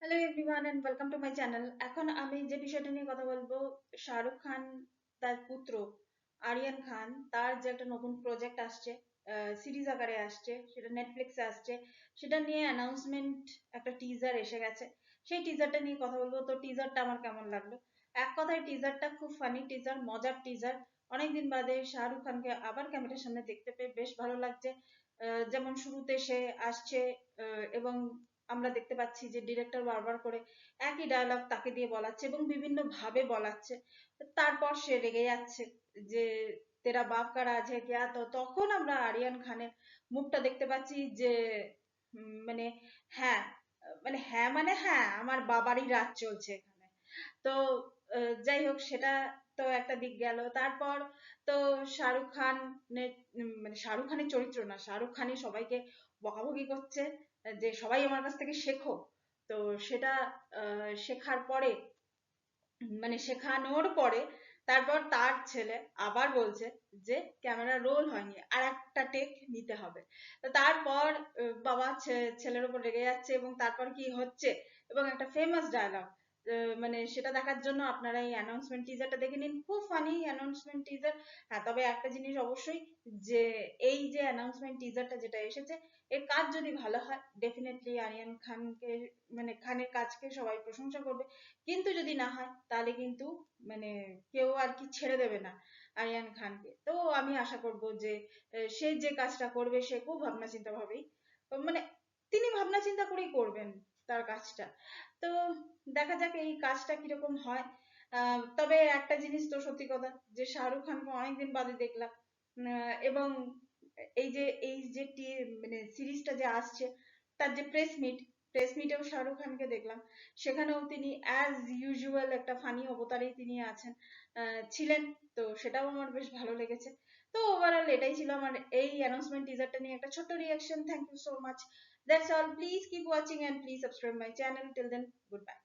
Hello everyone and welcome to my channel. এখন আমি যে বিষয়টা নিয়ে কথা বলবো, শাহরুখ খান তার পুত্র আরিয়ান খান তার যে একটা নতুন প্রজেক্ট আসছে, সিরিজ আকারে আসছে, সেটা নেটফ্লিক্সে আসছে, সেটা নিয়ে অ্যানাউন্সমেন্ট একটা টিজার এসে গেছে। সেই টিজারটা নিয়ে কথা বলবো। তো টিজারটা আমার কেমন লাগলো? এক কথায় টিজারটা খুব ফানি টিজার, মজার টিজার। অনেকদিন বাদে শাহরুখ খানকে আবার ক্যামেরার সামনে দেখতে পেয়ে বেশ ভালো লাগছে। যেমন শুরুতে সে আসছে, এবং আমরা দেখতে পাচ্ছি যে ডিরেক্টর বারবার করে একই ডায়লগ তাকে দিয়ে বলাচ্ছে এবং বিভিন্ন ভাবে বলাচ্ছে। তারপর সে রেগে যাচ্ছে যে তেরা বাপ কা রাজ হ্যায় ক্যা। তো তখন আমরা আরিয়ান খানের মুখটা দেখতে পাচ্ছি যে মানে হ্যাঁ, মানে হ্যাঁ আমার বাবারই রাজ চলছে এখানে। তো যাই হোক, সেটা তো একটা দিক গেল। তারপর তো শাহরুখ খান মানে শাহরুখ খানের চরিত্র না, শাহরুখ খানই সবাইকে বকাবকি করছে যে সবাই আমার কাছ থেকে শেখো। তো সেটা শেখার পরে, মানে শেখানোর পরে তারপর তার ছেলে আবার বলছে যে ক্যামেরা রোল হয়নি, আর একটা টেক নিতে হবে। তো তারপর বাবা ছেলের উপর রেগে যাচ্ছে এবং তারপর কি হচ্ছে, এবং একটা ফেমাস ডায়লগ, মানে সেটা দেখার জন্য আপনারা এই অ্যানাউন্সমেন্ট টিজারটা দেখে নিন। খুব ফানি অ্যানাউন্সমেন্ট টিজার। হ্যাঁ, তবে একটা জিনিস অবশ্যই, যে এই যে অ্যানাউন্সমেন্ট টিজারটা যেটা এসেছে, এর কাজ যদি ভালো হয় ডেফিনেটলি আরিয়ান খানকে, মানে খানের কাজকে সবাই প্রশংসা করবে। কিন্তু যদি না হয় তাহলে কিন্তু মানে কেউ আর কি ছেড়ে দেবে না আরিয়ান খানকে। তো আমি আশা করব যে সে যে কাজটা করবে সে খুব ভাবনা চিন্তা ভাবেই, মানে তিনি ভাবনা চিন্তা করেই করবেন তার কাজটা। তো দেখা যাক এই কাজটা কিরকম হয়। তবে একটা জিনিস তো সত্যি কথা, যে শাহরুখ খানকে অনেকদিন বাদে দেখলাম। এবং মানে সিরিজটা যে আসছে, তার যে প্রেস মিটেও শাহরুখ খানকে দেখলাম। সেখানেও তিনি অ্যাজ ইউজুয়াল একটা ফানি অবতারেই তিনি ছিলেন। তো সেটাও আমার বেশ ভালো লেগেছে। তো ওভারঅল এটাই ছিল আমার এই অ্যানাউন্সমেন্ট টিজারটা নিয়ে একটা ছোট্ট reaction. Thank you so much. That's all. Please keep watching and please subscribe my channel. Till then, good by.